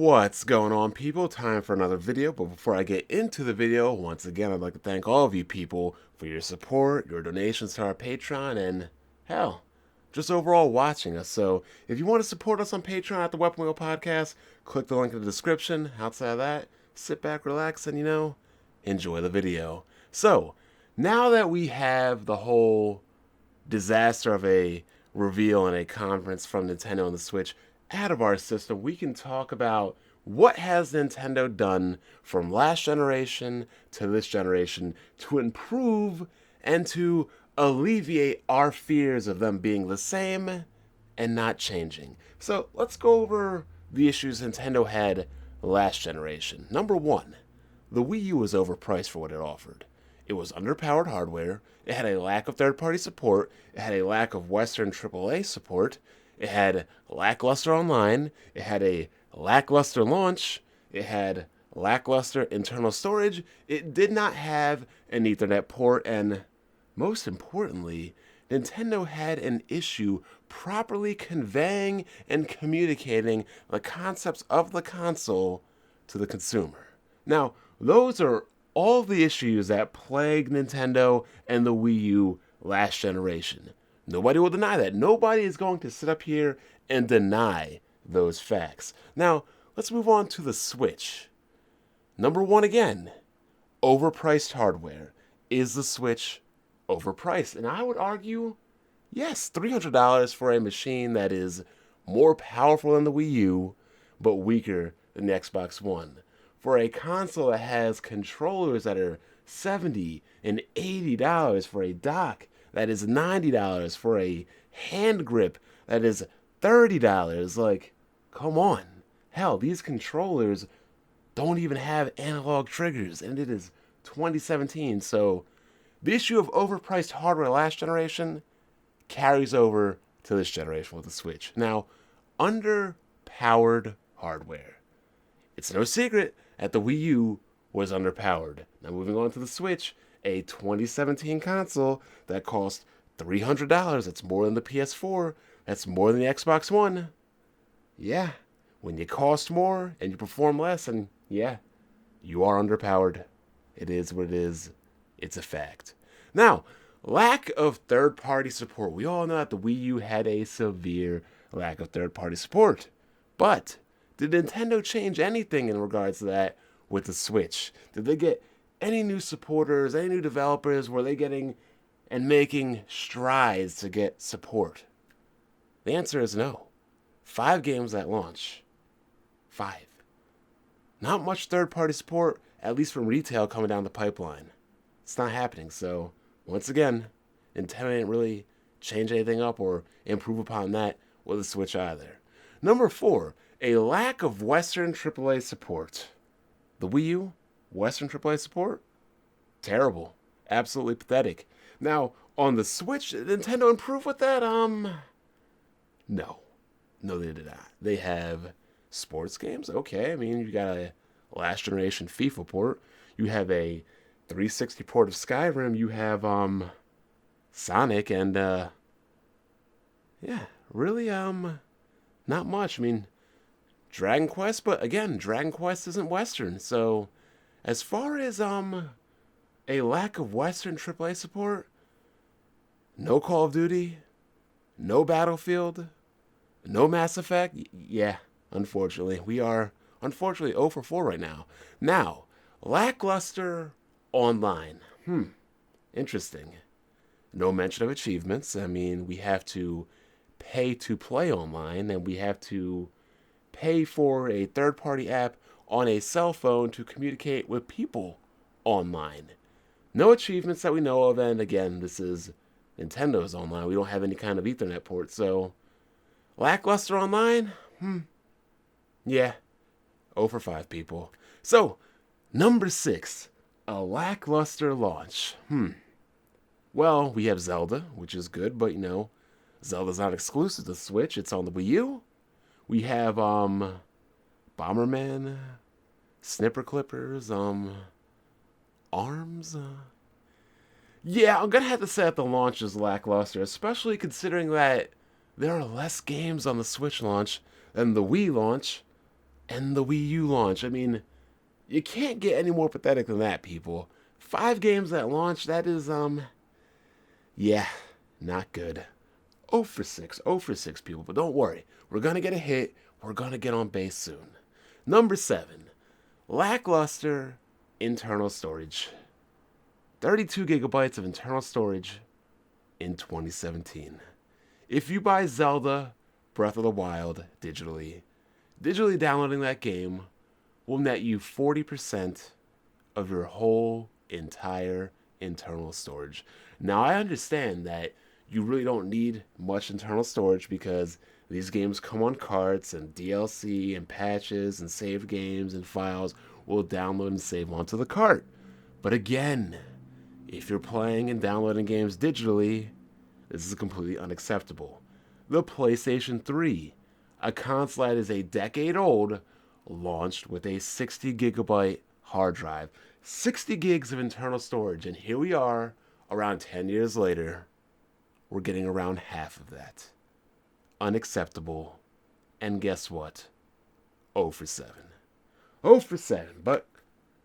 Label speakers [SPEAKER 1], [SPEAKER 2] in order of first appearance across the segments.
[SPEAKER 1] What's going on, people? Time for another video, but before I get into the video, once again, I'd like to thank all of you people for your support, your donations to our Patreon, and hell, just overall watching us. So if you want to support us on Patreon at the Weapon Wheel Podcast, click the link in the description. Outside of that, sit back, relax, and enjoy the video. So now that we have the whole disaster of a reveal and a conference from Nintendo on the Switch out of our system, we can talk about what has Nintendo done from last generation to this generation to improve and to alleviate our fears of them being the same and not changing. So let's go over the issues Nintendo had last generation. Number one, the Wii U was overpriced for what it offered. It was underpowered hardware, it had a lack of third-party support, it had a lack of Western AAA support, it had Lackluster Online, it had a Lackluster Launch, it had lackluster internal storage, it did not have an Ethernet port, and most importantly, Nintendo had an issue properly conveying and communicating the concepts of the console to the consumer. Now, those are all the issues that plagued Nintendo and the Wii U last generation. Nobody will deny that. Nobody is going to sit up here and deny those facts. Now, let's move on to the Switch. Number one again, overpriced hardware. Is the Switch overpriced? And I would argue, yes, $300 for a machine that is more powerful than the Wii U, but weaker than the Xbox One. For a console that has controllers that are $70 and $80 for a dock that is $90 for a hand grip that is $30. Like, come on. Hell, these controllers don't even have analog triggers, and it is 2017. So the issue of overpriced hardware last generation carries over to this generation with the Switch. Now, underpowered hardware. It's no secret that the Wii U was underpowered. Now, moving on to the Switch, a 2017 console that cost $300. That's more than the PS4. That's more than the Xbox One. Yeah, when you cost more and you perform less, and yeah, you are underpowered. It is what it is. It's a fact. Now, lack of third-party support. We all know that the Wii U had a severe lack of third-party support. But did Nintendo change anything in regards to that with the Switch? Did they get any new supporters, any new developers? Were they getting and making strides to get support? The answer is no. 5 games at launch. 5. Not much third-party support, at least from retail, coming down the pipeline. It's not happening. So, once again, Nintendo didn't really change anything up or improve upon that with the Switch either. Number 4, a lack of Western AAA support. The Wii U, Western AAA support? Terrible. Absolutely pathetic. Now, on the Switch, did Nintendo improve with that? No. No, they did not. They have sports games. Okay, I mean, you got a last generation FIFA port. You have a 360 port of Skyrim. You have, Sonic and, yeah, really, not much. I mean, Dragon Quest, but again, Dragon Quest isn't Western. So, as far as a lack of Western AAA support, no Call of Duty, no Battlefield, no Mass Effect. Yeah, unfortunately, we are unfortunately 0 for 4 right now. Now, Lackluster Online. Interesting. No mention of achievements. I mean, we have to pay to play online, and we have to pay for a third-party app on a cell phone to communicate with people online. No achievements that we know of, and again, this is Nintendo's online. We don't have any kind of Ethernet port, so Lackluster Online? Yeah, 0 for 5, people. So, number 6, a lackluster launch. Well, we have Zelda, which is good, but Zelda's not exclusive to the Switch. It's on the Wii U. We have, Bomberman, Snipper Clippers, ARMS. Yeah, I'm gonna have to say that the launch is lackluster, especially considering that there are less games on the Switch launch than the Wii launch, and the Wii U launch. I mean, you can't get any more pathetic than that, people. 5 games at launch, that is, yeah, not good. 0 for 6, 0 for 6, people. But don't worry, we're going to get a hit. We're going to get on base soon. Number 7, Lackluster internal storage. 32 gigabytes of internal storage in 2017. If you buy Zelda Breath of the Wild digitally downloading that game will net you 40% of your whole entire internal storage. Now, I understand that you really don't need much internal storage because these games come on carts, and DLC and patches and save games and files will download and save onto the cart. But again, if you're playing and downloading games digitally, this is completely unacceptable. The PlayStation 3, a console that is a decade old, launched with a 60 gigabyte hard drive, 60 gigs of internal storage, and here we are, around 10 years later, we're getting around half of that. Unacceptable. And guess what? 0 for 7. 0 for 7. But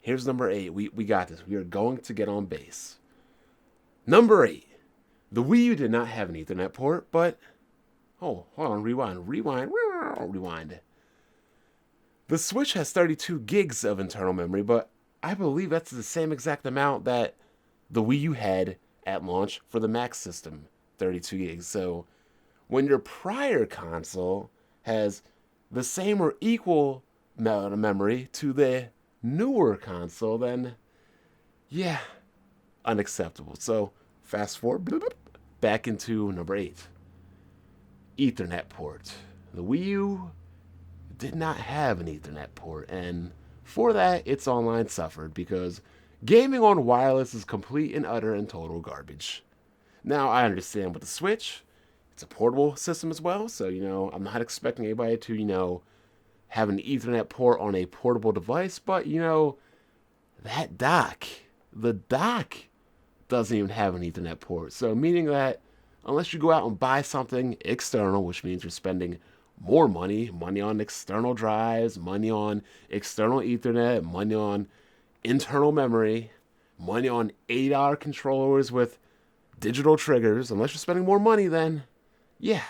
[SPEAKER 1] here's number 8. We got this. We are going to get on base. Number 8. The Wii U did not have an Ethernet port, but... Oh, hold on. Rewind. The Switch has 32 gigs of internal memory, but I believe that's the same exact amount that the Wii U had at launch for the Max system. 32 gigs. So when your prior console has the same or equal amount of memory to the newer console, then yeah, unacceptable. So fast forward back into number 8. Ethernet port. The Wii U did not have an Ethernet port, and for that, its online suffered because gaming on wireless is complete and utter and total garbage. Now, I understand with the Switch, it's a portable system as well, so, I'm not expecting anybody to, have an Ethernet port on a portable device, but, that dock, the dock doesn't even have an Ethernet port. So, meaning that unless you go out and buy something external, which means you're spending more money on external drives, money on external Ethernet, money on internal memory, money on $8 controllers with digital triggers, unless you're spending more money, then yeah,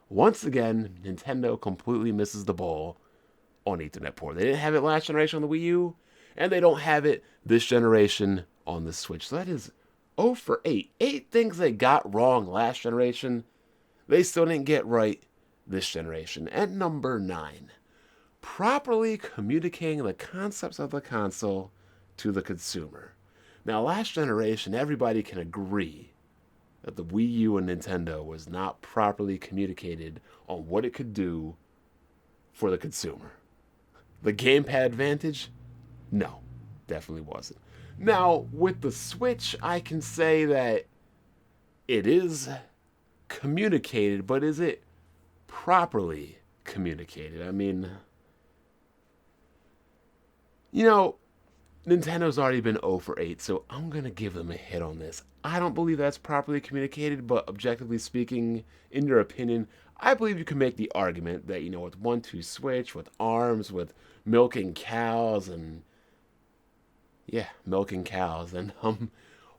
[SPEAKER 1] once again, Nintendo completely misses the ball on Ethernet port. They didn't have it last generation on the Wii U, and they don't have it this generation on the Switch. So that is 0 for 8. 8 things they got wrong last generation, they still didn't get right this generation. And number 9, properly communicating the concepts of the console to the consumer. Now, last generation, everybody can agree that the Wii U and Nintendo was not properly communicated on what it could do for the consumer. The gamepad advantage? No, definitely wasn't. Now, with the Switch, I can say that it is communicated, but is it properly communicated? I mean, Nintendo's already been 0 for 8, so I'm going to give them a hit on this. I don't believe that's properly communicated, but objectively speaking, in your opinion, I believe you can make the argument that, with 1-2 Switch, with ARMS, with milking cows, and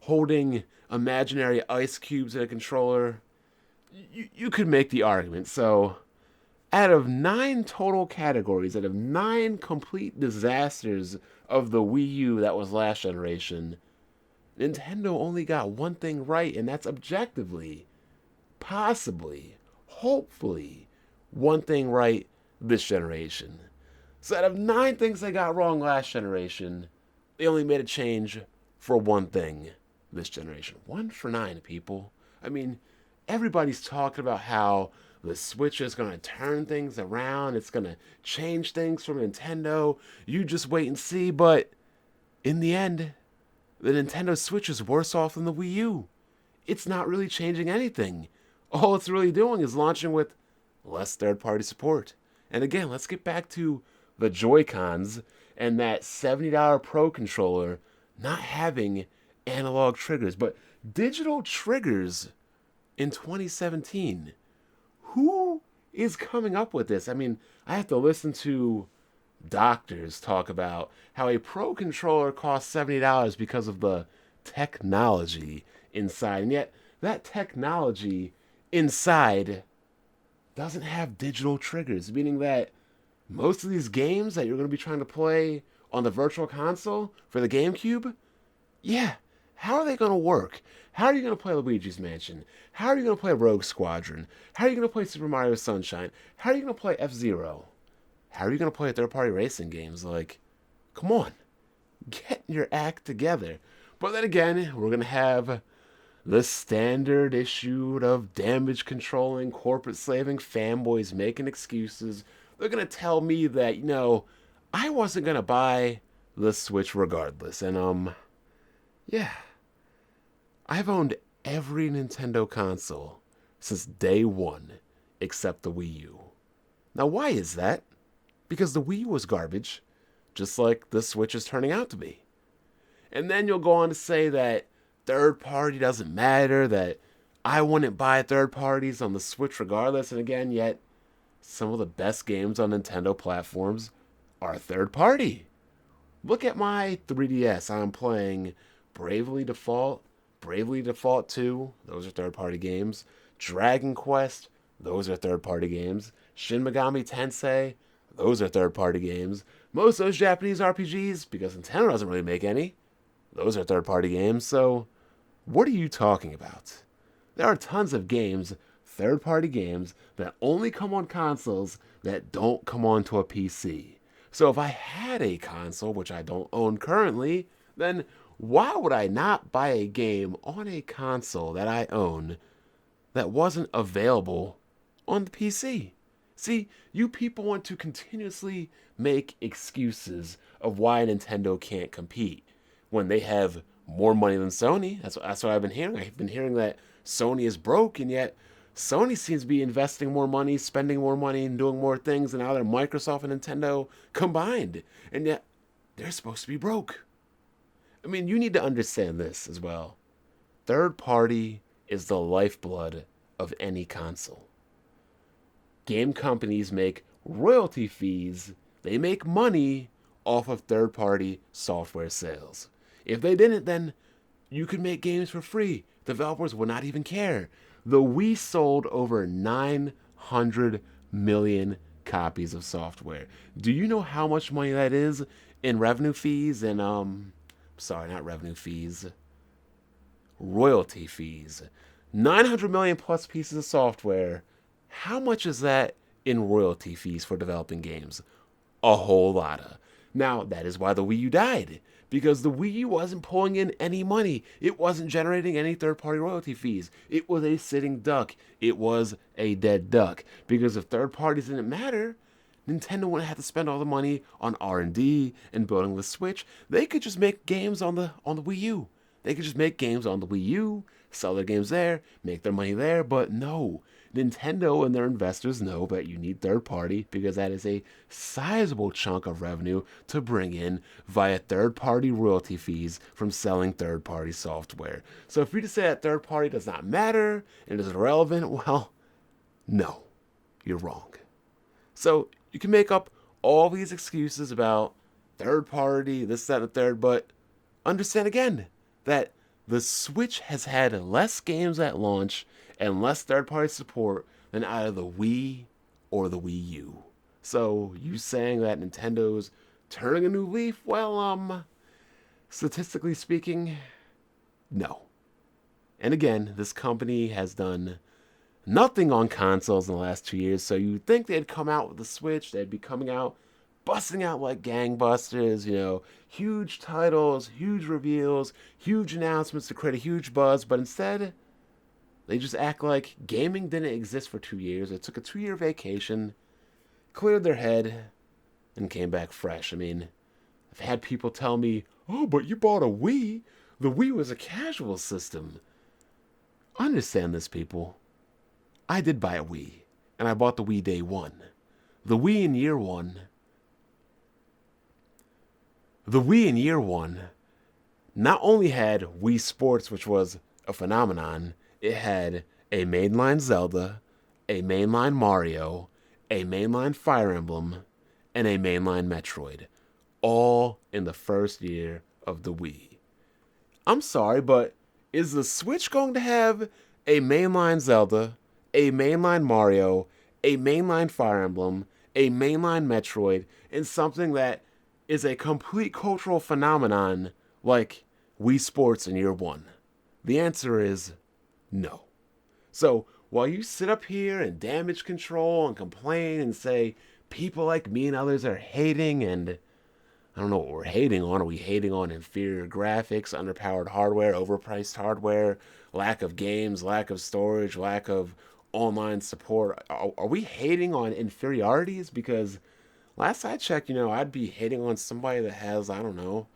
[SPEAKER 1] holding imaginary ice cubes in a controller, you could make the argument. So, out of 9 total categories, out of 9 complete disasters of the Wii U that was last generation, Nintendo only got one thing right, and that's objectively, possibly, hopefully, one thing right this generation. So out of 9 things they got wrong last generation, they only made a change for one thing this generation. 1 for 9, people. I mean, everybody's talking about how the Switch is going to turn things around. It's going to change things from Nintendo. You just wait and see. But in the end, the Nintendo Switch is worse off than the Wii U. It's not really changing anything. All it's really doing is launching with less third-party support. And again, let's get back to the Joy-Cons and that $70 Pro controller not having analog triggers, but digital triggers in 2017. Who is coming up with this? I mean, I have to listen to Doctors talk about how a Pro controller costs $70 because of the technology inside. And yet, that technology inside doesn't have digital triggers, meaning that most of these games that you're going to be trying to play on the virtual console for the GameCube, yeah, how are they going to work? How are you going to play Luigi's Mansion? How are you going to play Rogue Squadron? How are you going to play Super Mario Sunshine? How are you going to play F-Zero? How are you going to play third-party racing games? Like, come on, get your act together. But then again, we're going to have the standard issue of damage controlling, corporate slaving fanboys making excuses. They're going to tell me that, I wasn't going to buy the Switch regardless. And, yeah, I've owned every Nintendo console since day one except the Wii U. Now, why is that? Because the Wii U was garbage, just like the Switch is turning out to be. And then you'll go on to say that third party doesn't matter, that I wouldn't buy third parties on the Switch regardless. And again, yet some of the best games on Nintendo platforms are third party. Look at my 3DS. I'm playing Bravely Default, Bravely Default 2, those are third party games. Dragon Quest, those are third party games. Shin Megami Tensei, those are third party games. Most of those Japanese RPGs, because Nintendo doesn't really make any, those are third party games. So, what are you talking about? There are tons of games, third party games, that only come on consoles that don't come onto a PC. So, if I had a console, which I don't own currently, then why would I not buy a game on a console that I own that wasn't available on the PC? See, you people want to continuously make excuses of why Nintendo can't compete when they have more money than Sony. That's what I've been hearing. I've been hearing that Sony is broke, and yet Sony seems to be investing more money, spending more money, and doing more things than either Microsoft and Nintendo combined. And yet they're supposed to be broke. I mean, you need to understand this as well. Third party is the lifeblood of any console. Game companies make royalty fees, they make money off of third party software sales. If they didn't, then you could make games for free. Developers would not even care. The Wii sold over 900 million copies of software. Do you know how much money that is in revenue fees and sorry, not revenue fees, royalty fees? 900 million plus pieces of software. How much is that in royalty fees for developing games? A whole lotta. Now, that is why the Wii U died. Because the Wii U wasn't pulling in any money. It wasn't generating any third-party royalty fees. It was a sitting duck. It was a dead duck. Because if third parties didn't matter, Nintendo wouldn't have to spend all the money on R&D and building the Switch. They could just make games on the Wii U. They could just make games on the Wii U, sell their games there, make their money there. But no, Nintendo and their investors know that you need third party because that is a sizable chunk of revenue to bring in via third party royalty fees from selling third party software. So if you just say that third party does not matter and is irrelevant, well, no, you're wrong. So you can make up all these excuses about third party, this, that, and the third, but understand again that the Switch has had less games at launch and less third-party support than either the Wii or the Wii U. So, you saying that Nintendo's turning a new leaf? Well, statistically speaking, no. And again, this company has done nothing on consoles in the last 2 years, so you'd think they'd come out with the Switch, they'd be coming out, busting out like gangbusters, huge titles, huge reveals, huge announcements to create a huge buzz, but instead, they just act like gaming didn't exist for 2 years. They took a 2-year vacation, cleared their head, and came back fresh. I mean, I've had people tell me, oh, but you bought a Wii. The Wii was a casual system. Understand this, people. I did buy a Wii, and I bought the Wii day one. The Wii in year one not only had Wii Sports, which was a phenomenon, it had a mainline Zelda, a mainline Mario, a mainline Fire Emblem, and a mainline Metroid, all in the first year of the Wii. I'm sorry, but is the Switch going to have a mainline Zelda, a mainline Mario, a mainline Fire Emblem, a mainline Metroid, and something that is a complete cultural phenomenon like Wii Sports in year one? The answer is no. So while you sit up here and damage control and complain and say people like me and others are hating, and I don't know what we're hating on. Are we hating on inferior graphics, underpowered hardware, overpriced hardware, lack of games, lack of storage, lack of online support? Are we hating on inferiorities? Because last I checked, I'd be hating on somebody that has, I don't know,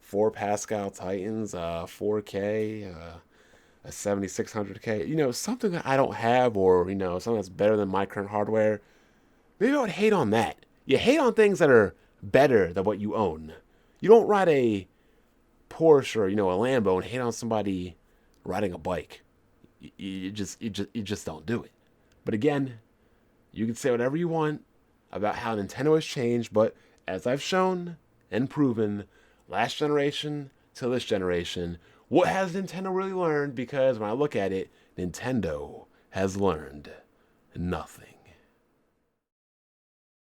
[SPEAKER 1] 4 Pascal Titans, 4K, a 7600K, something that I don't have, or, something that's better than my current hardware. Maybe I would hate on that. You hate on things that are better than what you own. You don't ride a Porsche or, a Lambo and hate on somebody riding a bike. You just don't do it. But again, you can say whatever you want about how Nintendo has changed, but as I've shown and proven, last generation to this generation, what has Nintendo really learned? Because when I look at it, Nintendo has learned nothing.